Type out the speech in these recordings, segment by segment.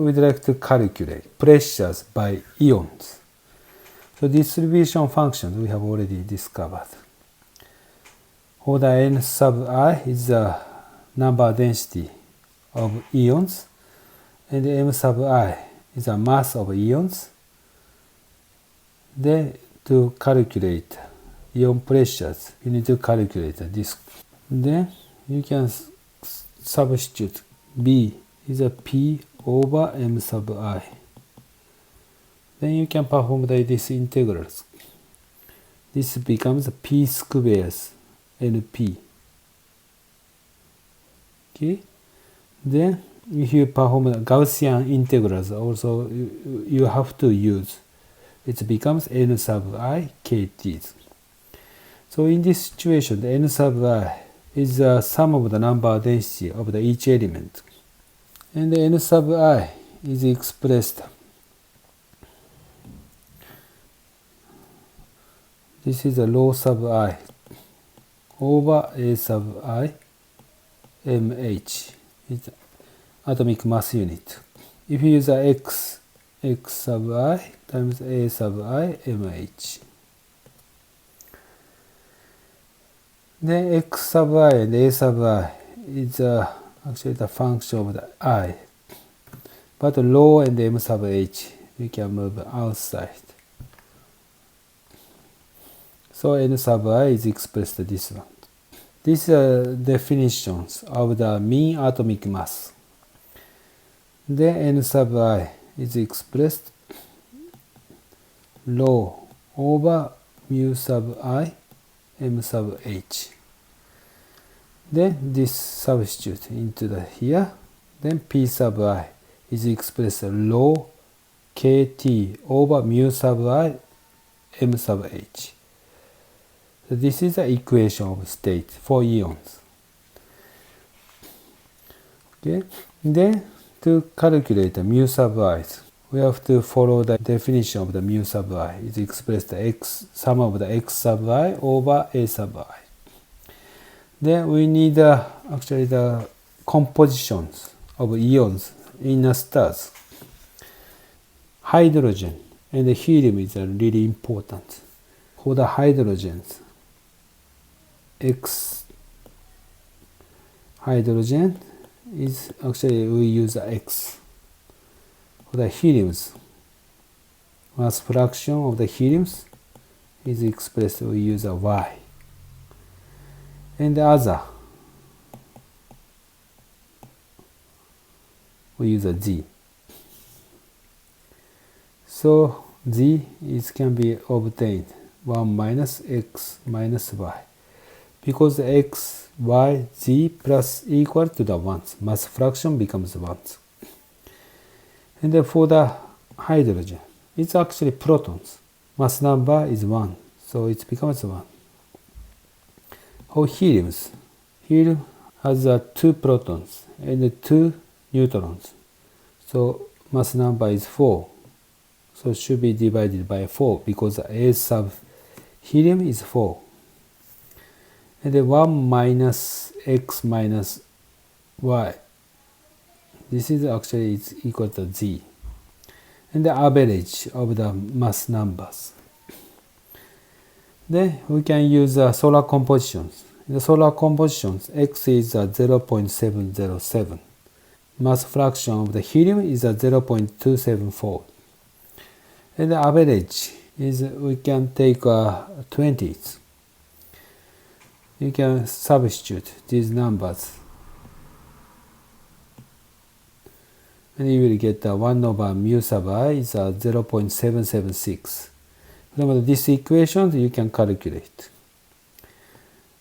we'd like to calculate pressures by ions. So distribution functions we have already discovered. For the n sub I is the number density of ions, and m sub I is the mass of ions. Then to calculate ion pressures, you need to calculate this. Then you can substitute B is a P over m sub I. Then you can perform these integrals. This becomes P squares NP. Okay. Then if you perform the Gaussian integrals, also you have to use. It becomes n sub I kT. So in this situation, the n sub I is the sum of the number density of each element. And the n sub I is expressed. This is a rho sub I over A sub I mH. It's atomic mass unit. If you use a x sub I times A sub I mH. Then x sub I and A sub I is actually the function of the I. But rho and m sub h, we can move outside. So n sub I is expressed this one. These are definitions of the mean atomic mass. Then n sub I is expressed rho over mu sub I m sub h. Then this substitute into the here. Then P sub I is expressed rho kT over mu sub I m sub h. So this is the equation of state for ions. Okay. Then to calculate the mu sub i's, we have to follow the definition of the mu sub I. It's expressed x sum of the x sub I over A sub I. Then we need actually the compositions of ions in the stars. Hydrogen and the helium is really important. For the hydrogens, X hydrogen is actually we use X. For the heliums, mass fraction of the heliums is expressed, we use a Y. And the other, we use a Z. So Z can be obtained 1 minus X minus Y. Because the X, Y, Z plus equal to the 1s, mass fraction becomes 1s. And then for the hydrogen, it's actually protons. Mass number is 1, so it becomes 1. For heliums, helium has 2 protons and 2 neutrons. So mass number is 4. So it should be divided by 4 because A sub helium is 4. And then 1 minus X minus Y. This is actually it's equal to Z. And the average of the mass numbers. Then we can use solar compositions. In the solar compositions, X is 0.707. Mass fraction of the helium is 0.274. And the average is we can take 20s. You can substitute these numbers. And you will get 1 over mu sub I is 0.776. From this equation, you can calculate.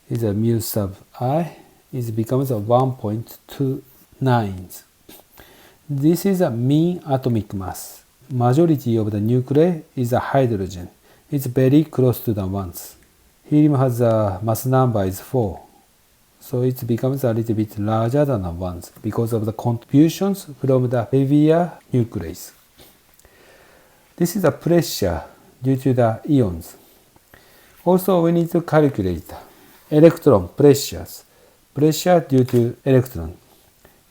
Is a mu sub I becomes 1.29. This is a mean atomic mass. Majority of the nuclei is a hydrogen. It's very close to the 1s. Helium has a mass number is 4. So it becomes a little bit larger than the 1s because of the contributions from the heavier nuclei. This is a pressure due to the ions. Also, we need to calculate electron pressures. Pressure due to electron.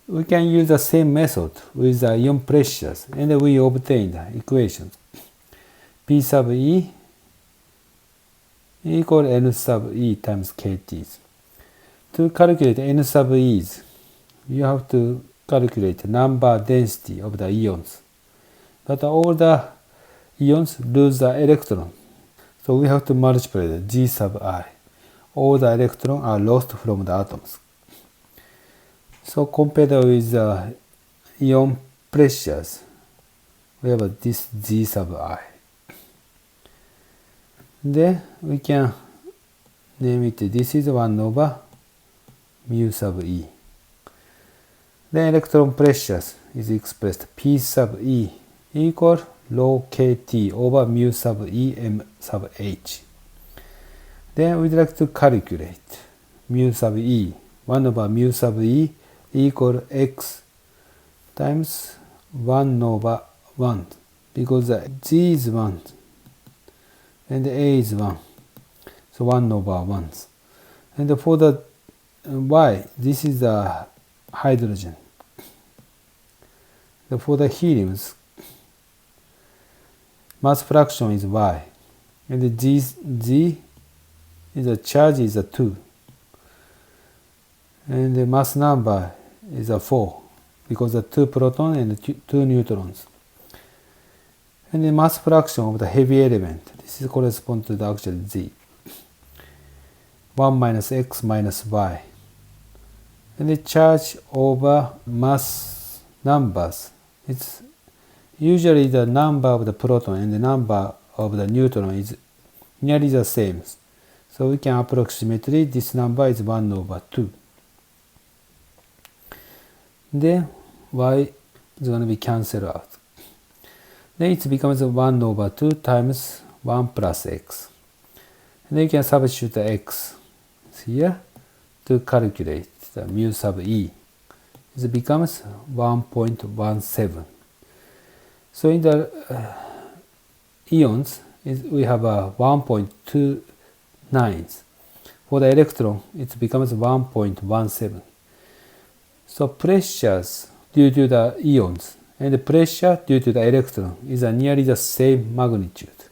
we can use the same method with the ion pressures, and we obtain the equations. P sub E equal N sub E times kTs. To calculate N sub E's, you have to calculate the number density of the ions. But all the ions lose the electron. So we have to multiply the G sub I. All the electrons are lost from the atoms. So compared with the ion pressures, we have this G sub I. Then we can name it, this is 1 over mu sub E. Then electron pressures is expressed P sub E equal rho kT over mu sub E m sub H. Then we'd like to calculate mu sub E. 1 over mu sub E equal x times 1 over 1, because G is 1 and A is 1. So 1 over 1. And for the Y, this is the hydrogen. For the heliums, mass fraction is Y, and the G is the charge is 2, and the mass number is 4, because the 2 protons and 2 neutrons. And the mass fraction of the heavy element, this is correspond to the actual Z. 1 minus x minus y. And the charge over mass numbers, it's usually the number of the proton and the number of the neutron is nearly the same. So we can approximately, this number is 1 over 2. Then y is going to be cancelled out. Then it becomes 1 over 2 times 1 plus x. And then you can substitute the x here to calculate the mu sub E. It becomes 1.17. So in the ions, we have a 1.29. For the electron, it becomes 1.17. So pressures due to the ions and the pressure due to the electron is nearly the same magnitude.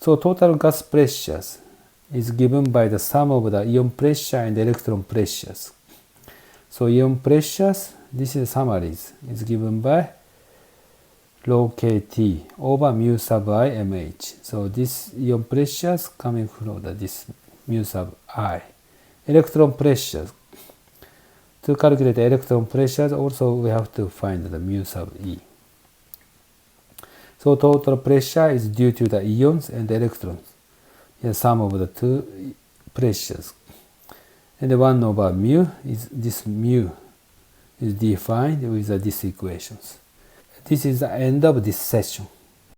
So total gas pressures is given by the sum of the ion pressure and electron pressures. So ion pressures, this is summaries, is given by rho kT over mu sub I mh. So this ion pressures coming from this mu sub I. Electron pressures. To calculate the electron pressures, also we have to find the mu sub E. So total pressure is due to the ions and electrons. The sum of the two pressures. And the 1 over mu is this mu is defined with these equations. This is the end of this session.